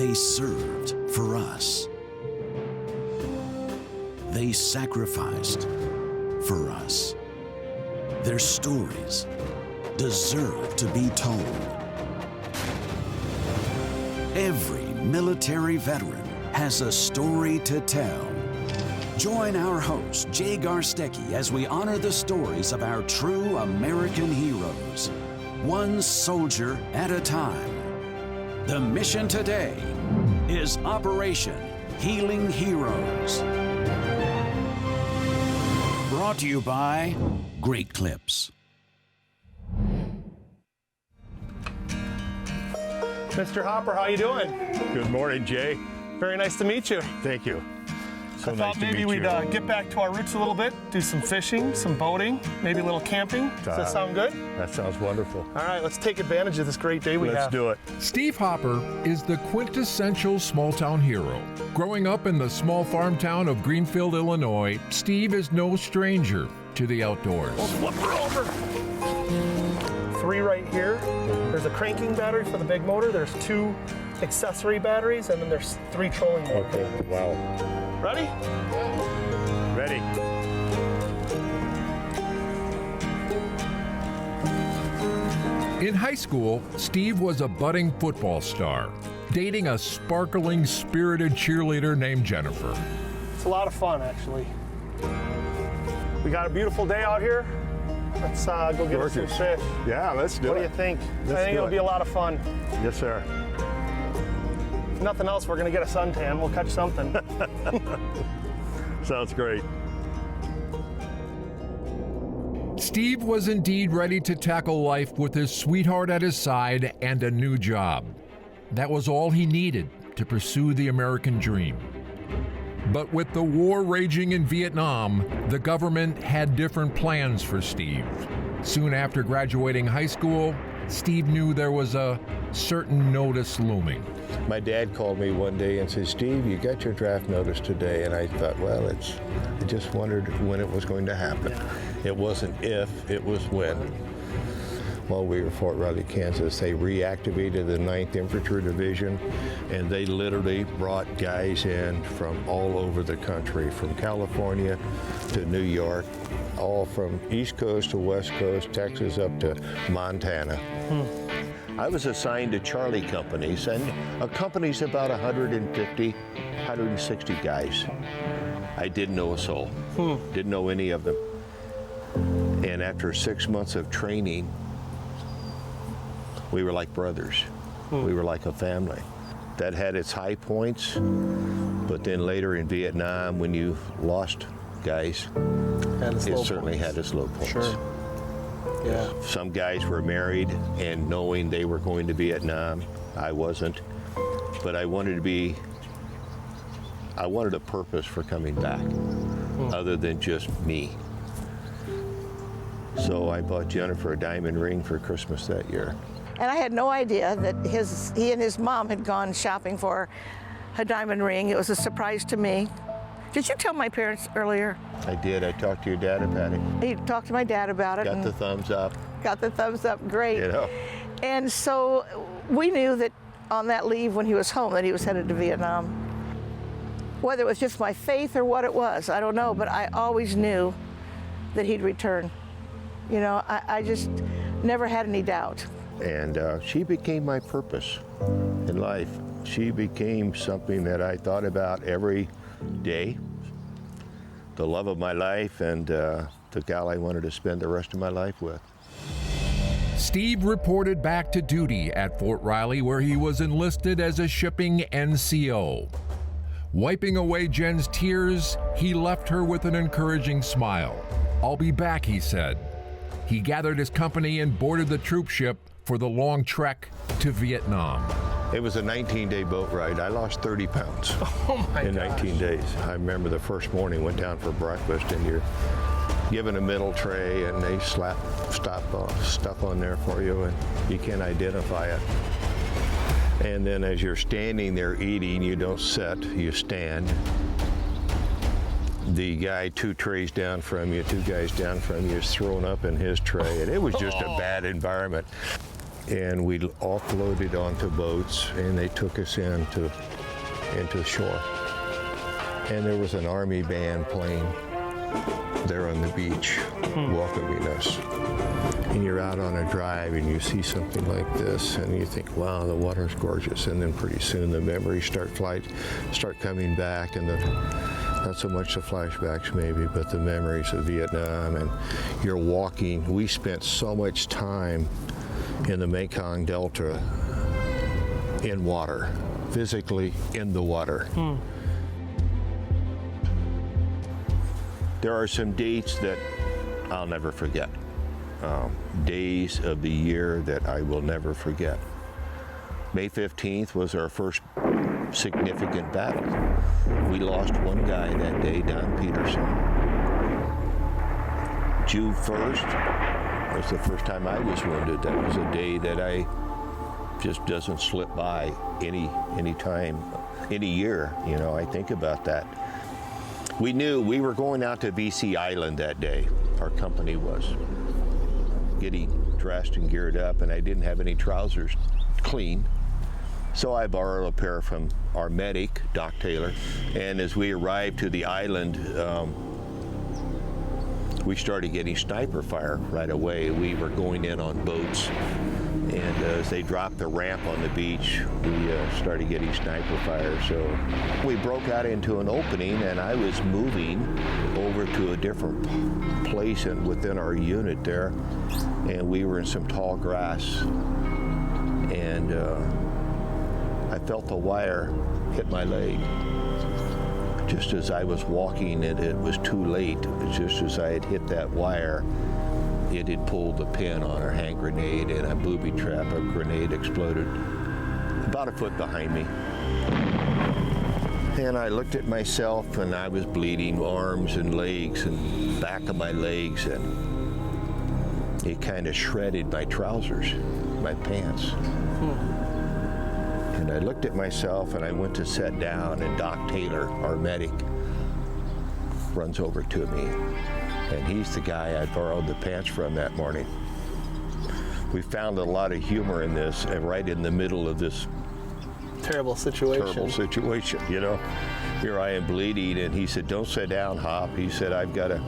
they served for us. They sacrificed for us. Their stories deserve to be told. Every military veteran has a story to tell. Join our host, Jay Garstecki, as we honor the stories of our true American heroes, one soldier at a time. The mission today is Operation Healing Heroes. Brought to you by Great Clips. Mr. Hopper, how you doing? Good morning, Jay. Very nice to meet you. Thank you. So I nice thought to maybe meet we'd you. get back to our roots a little bit, do some fishing, some boating, maybe a little camping. Does that sound good? That sounds wonderful. All right, let's take advantage of this great day we have. Let's do it. Steve Hopper is the quintessential small-town hero. Growing up in the small farm town of Greenfield, Illinois, Steve is no stranger to the outdoors. Flip her over. 3 right here. There's a cranking battery for the big motor. There's 2 accessory batteries, and then there's 3 trolling motors. Okay, wow. Ready? Ready. In high school, Steve was a budding football star, dating a sparkling, spirited cheerleader named Jennifer. It's a lot of fun, actually. We got a beautiful day out here. Let's go get us some Gorgeous. fish. Yeah, let's do What do it. you think? Let's I think do it'll it. be a lot of fun. Yes, sir. If nothing else, we're gonna get a suntan. We'll catch something. Sounds great. Steve was indeed ready to tackle life with his sweetheart at his side and a new job. That was all he needed to pursue the American dream. But with the war raging in Vietnam, the government had different plans for Steve. Soon after graduating high school, Steve knew there was a certain notice looming. My dad called me one day and said, "Steve, you got your draft notice today." And I thought, well, I just wondered when it was going to happen. It wasn't if, it was when. While we were at Fort Riley, Kansas, they reactivated the 9th Infantry Division, and they literally brought guys in from all over the country, from California to New York, all from East Coast to West Coast, Texas up to Montana. I was assigned to Charlie companies, and a company's about 150, 160 guys. I didn't know a soul, didn't know any of them. And after 6 months of training, we were like brothers. We were like a family. That had its high points, but then later in Vietnam, when you lost guys, it certainly had its low points. Sure. Yeah. Some guys were married and knowing they were going to Vietnam. I wasn't, but I wanted a purpose for coming back, other than just me. So I bought Jennifer a diamond ring for Christmas that year. And I had no idea that he and his mom had gone shopping for a diamond ring. It was a surprise to me. Did you tell my parents earlier? I did. I talked to your dad about it. He talked to my dad about it. Got and the thumbs up. got the thumbs up, great. You know. And so we knew that on that leave when he was home that he was headed to Vietnam. Whether it was just my faith or what it was, I don't know, but I always knew that he'd return. You know, I just never had any doubt. And she became my purpose in life. She became something that I thought about every day. The love of my life and the gal I wanted to spend the rest of my life with. Steve reported back to duty at Fort Riley, where he was enlisted as a shipping NCO. Wiping away Jen's tears, he left her with an encouraging smile. "I'll be back," he said. He gathered his company and boarded the troop ship for the long trek to Vietnam. It was a 19-day boat ride. I lost 30 pounds in 19 days. I remember the first morning, went down for breakfast, and you're given a middle tray, and they slap stuff on there for you, and you can't identify it. And then as you're standing there eating, you don't sit, you stand. The guy 2 trays down from you, 2 guys down from you is thrown up in his tray, and it was just a bad environment. and we offloaded onto boats, and they took us into shore. And there was an Army band playing there on the beach, welcoming us. And you're out on a drive and you see something like this and you think, wow, the water's gorgeous. And then pretty soon the memories start coming back, and not so much the flashbacks maybe, but the memories of Vietnam. And you're walking. We spent so much time in the Mekong Delta in water, physically in the water. There are some dates that I'll never forget. Days of the year that I will never forget. May 15th was our first significant battle. We lost one guy that day, Don Peterson. June 1st was the first time I was wounded. That was a day that I just doesn't slip by any time, any year. You know, I think about that. We knew we were going out to BC Island that day. Our company was getting dressed and geared up, and I didn't have any trousers clean. So I borrowed a pair from our medic, Doc Taylor. And as we arrived to the island, we started getting sniper fire right away. We were going in on boats, and as they dropped the ramp on the beach, we started getting sniper fire. So we broke out into an opening, and I was moving over to a different place and within our unit there, and we were in some tall grass, and I felt the wire hit my leg. Just as I was walking, it was too late. Just as I had hit that wire, it had pulled the pin on our hand grenade, and a booby trap, a grenade exploded about a foot behind me. And I looked at myself, and I was bleeding, arms and legs and back of my legs, and it kind of shredded my trousers, my pants. And I looked at myself, and I went to sit down, and Doc Taylor, our medic, runs over to me. And he's the guy I borrowed the pants from that morning. We found a lot of humor in this, and right in the middle of this Terrible situation. terrible situation, you know. Here I am bleeding, and he said, "Don't sit down, Hop." He said, "I've got to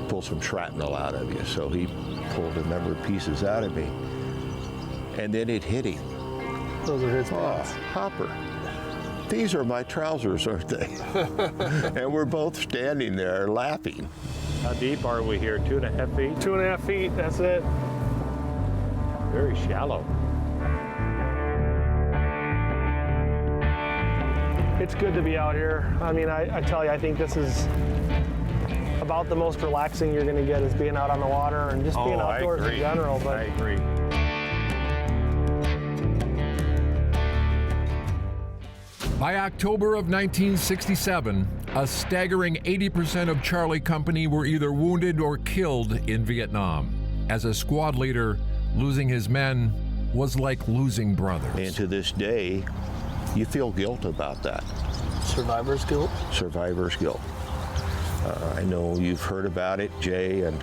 pull some shrapnel out of you." So he pulled a number of pieces out of me. And then it hit him. Those are his Oh, pants. Hopper, these are my trousers, aren't they? And we're both standing there laughing. How deep are we here? 2.5 feet? 2.5 feet, that's it. Very shallow. It's good to be out here. I mean, I tell you, I think this is about the most relaxing you're going to get, is being out on the water and just being outdoors in general. But I agree. By October of 1967, a staggering 80% of Charlie Company were either wounded or killed in Vietnam. As a squad leader, losing his men was like losing brothers. And to this day, you feel guilt about that. survivor's guilt. Survivor's guilt. I know you've heard about it, Jay, and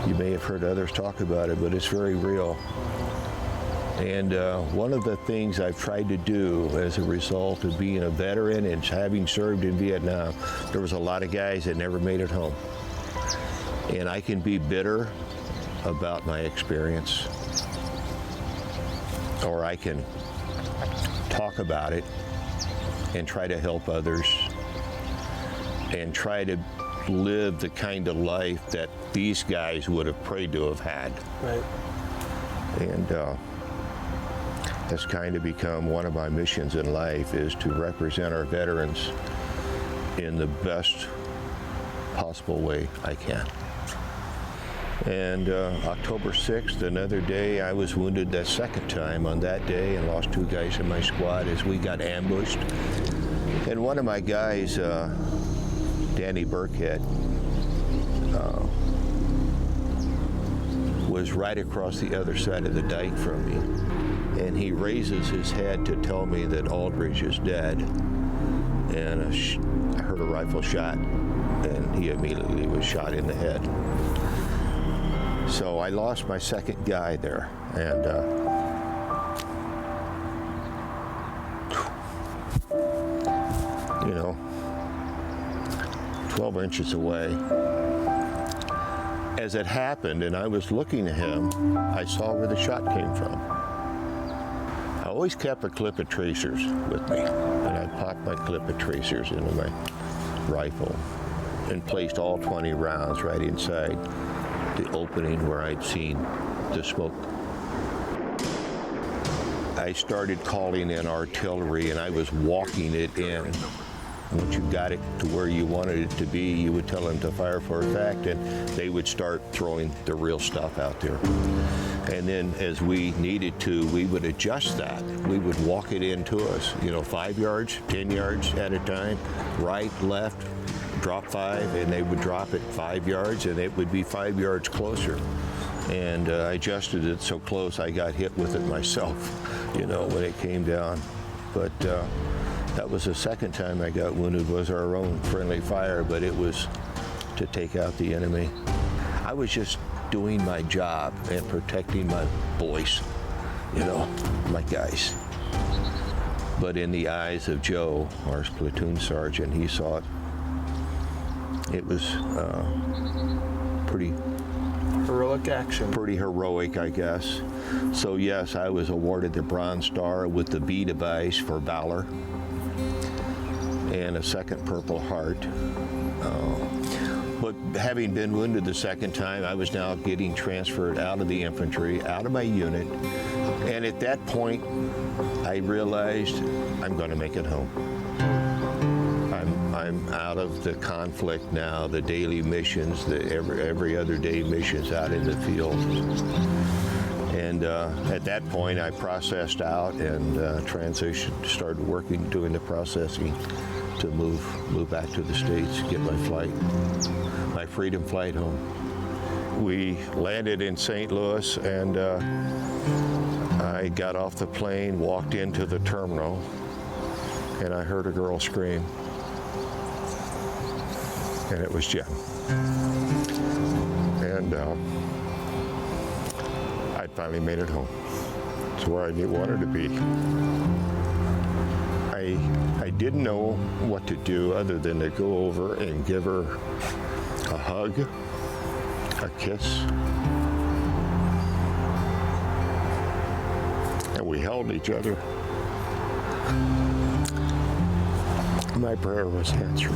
you may have heard others talk about it, but it's very real. And one of the things I've tried to do as a result of being a veteran and having served in Vietnam, there was a lot of guys that never made it home. And I can be bitter about my experience, or I can talk about it and try to help others and try to live the kind of life that these guys would have prayed to have had. Right. And that's kind of become one of my missions in life, is to represent our veterans in the best possible way I can. And October 6th, another day, I was wounded that second time on that day and lost 2 guys in my squad as we got ambushed. And one of my guys, Danny Burkhead, was right across the other side of the dike from me. And he raises his head to tell me that Aldridge is dead. And I heard a rifle shot, and he immediately was shot in the head. So I lost my second guy there, and 12 inches away. As it happened, and I was looking at him, I saw where the shot came from. I always kept a clip of tracers with me, and I popped my clip of tracers into my rifle and placed all 20 rounds right inside the opening where I'd seen the smoke. I started calling in artillery, and I was walking it in. Once you got it to where you wanted it to be, you would tell them to fire for effect, and they would start throwing the real stuff out there. And then as we needed to, we would adjust that. We would walk it into us, 5 yards, 10 yards at a time, right, left, drop 5, and they would drop it 5 yards, and it would be 5 yards closer. And I adjusted it so close I got hit with it myself, when it came down. But that was the second time I got wounded, was our own friendly fire, but it was to take out the enemy. I was just doing my job and protecting my boys, my guys. But in the eyes of Joe, our platoon sergeant, he saw it. It was pretty Heroic action. Pretty heroic, I guess. So yes, I was awarded the Bronze Star with the B device for valor and a second Purple Heart. But having been wounded the second time, I was now getting transferred out of the infantry, out of my unit. And at that point, I realized I'm going to make it home. I'm out of the conflict now, the daily missions, the every other day missions out in the field. And at that point, I processed out and transitioned, started working, doing the processing to move back to the States, get my freedom flight home. We landed in St. Louis, and I got off the plane, walked into the terminal, and I heard a girl scream. And it was Jen. And I finally made it home. It's where I wanted to be. I didn't know what to do other than to go over and give her a hug, a kiss. And we held each other. My prayer was answered.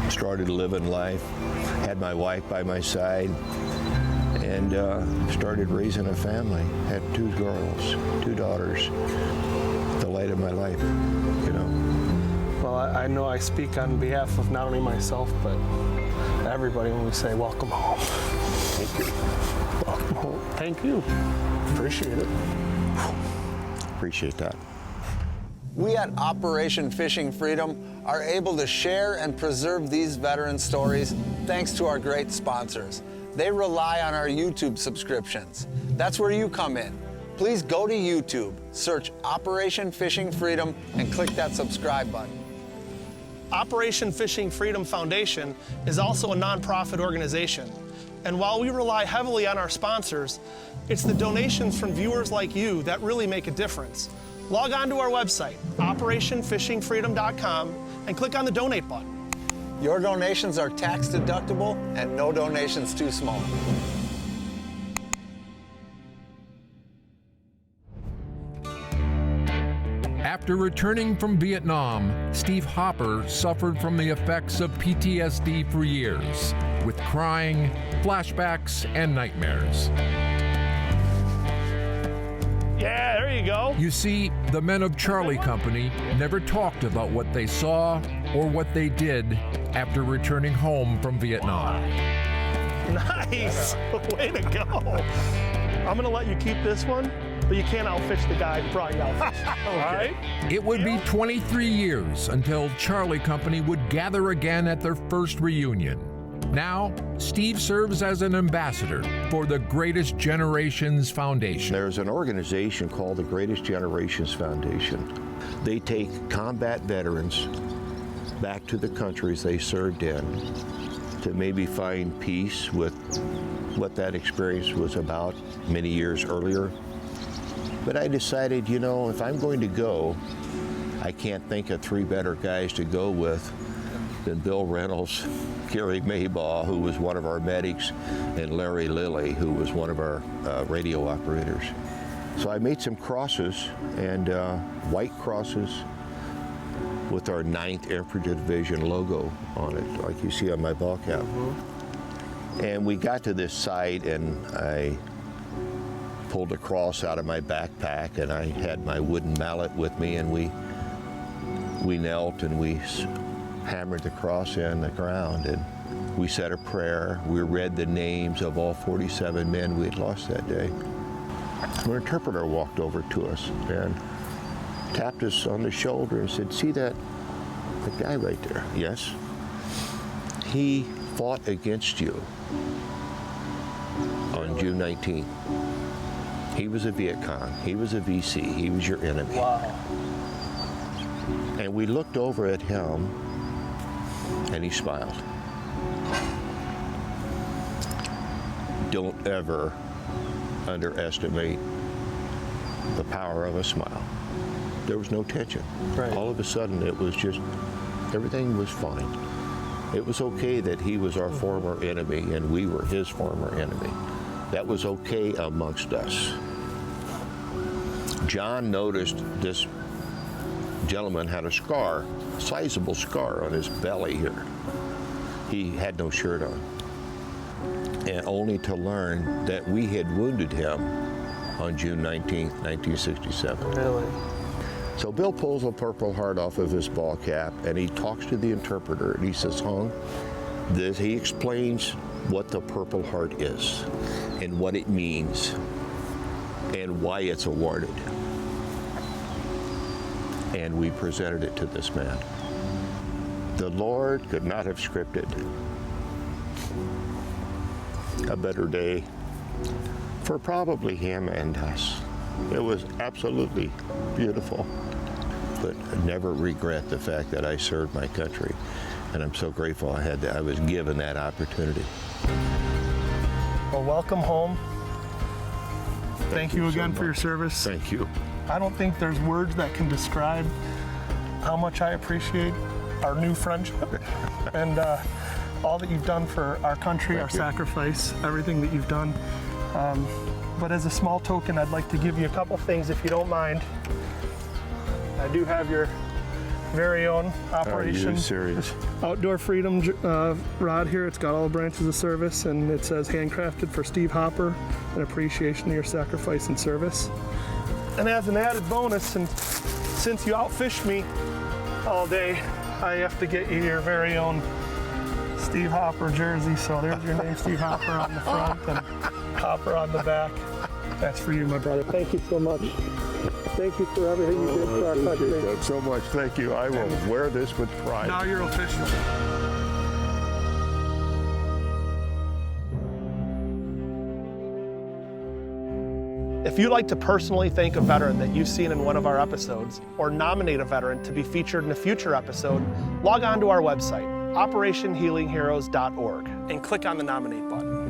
Started living life, had my wife by my side, and started raising a family. Had 2 girls, 2 daughters, the light of my life, Well, I know I speak on behalf of not only myself, but everybody when we say welcome home. Thank you. Welcome home. Thank you. Appreciate it. Appreciate that. We at Operation Fishing Freedom are able to share and preserve these veteran stories thanks to our great sponsors. They rely on our YouTube subscriptions. That's where you come in. Please go to YouTube, search Operation Fishing Freedom, and click that subscribe button. Operation Fishing Freedom Foundation is also a nonprofit organization. And while we rely heavily on our sponsors, it's the donations from viewers like you that really make a difference. Log on to our website, operationfishingfreedom.com, and click on the donate button. Your donations are tax deductible and no donations too small. After returning from Vietnam, Steve Hopper suffered from the effects of PTSD for years, with crying, flashbacks, and nightmares. Yeah, there you go. You see, the men of Charlie Company never talked about what they saw or what they did after returning home from Vietnam. Nice. Way to go. I'm going to let you keep this one, but you can't outfish the guy who brought you outfish. All right? It would be 23 years until Charlie Company would gather again at their first reunion. Now, Steve serves as an ambassador for the Greatest Generations Foundation. There's an organization called the Greatest Generations Foundation. They take combat veterans back to the countries they served in to maybe find peace with what that experience was about many years earlier. But I decided, if I'm going to go, I can't think of three better guys to go with than Bill Reynolds, Gary Maybaugh, who was one of our medics, and Larry Lilly, who was one of our radio operators. So I made some crosses, and white crosses with our 9th Infantry Division logo on it, like you see on my ball cap. And we got to this site, and I pulled a cross out of my backpack, and I had my wooden mallet with me, and we knelt and we hammered the cross in the ground, and we said a prayer. We read the names of all 47 men we had lost that day. An interpreter walked over to us and tapped us on the shoulder and said, "See that guy right there?" "Yes." "He fought against you on June 19th. He was a Viet Cong. He was a VC. He was your enemy." Wow. And we looked over at him, and he smiled. Don't ever underestimate the power of a smile. There was no tension. Right. All of a sudden, it was just, everything was fine. It was okay that he was our former enemy and we were his former enemy. That was okay amongst us. John noticed this gentleman had a scar, a sizable scar on his belly here. He had no shirt on. And only to learn that we had wounded him on June 19th, 1967. Really? So Bill pulls a Purple Heart off of his ball cap, and he talks to the interpreter, and he says, "Hong," he explains what the Purple Heart is and what it means and why it's awarded. And we presented it to this man. The Lord could not have scripted a better day for probably him and us. It was absolutely beautiful, but I never regret the fact that I served my country, and I'm so grateful I was given that opportunity. Well, welcome home. Thank you again for your service. Thank you. I don't think there's words that can describe how much I appreciate our new friendship and all that you've done for our country, our sacrifice, everything that you've done. But as a small token, I'd like to give you a couple things, if you don't mind. I do have your very own Operation Are you serious? Outdoor Freedom rod here. It's got all the branches of service, and it says handcrafted for Steve Hopper, an appreciation of your sacrifice and service. And as an added bonus, and since you outfished me all day, I have to get you your very own Steve Hopper jersey. So there's your name, Steve Hopper, on the front and Hopper on the back. That's for you, my brother. Thank you so much. Thank you for everything you did for our country. I appreciate that so much. Thank you. I will wear this with pride. Now you're official. If you'd like to personally thank a veteran that you've seen in one of our episodes, or nominate a veteran to be featured in a future episode, log on to our website, OperationHealingHeroes.org, and click on the nominate button.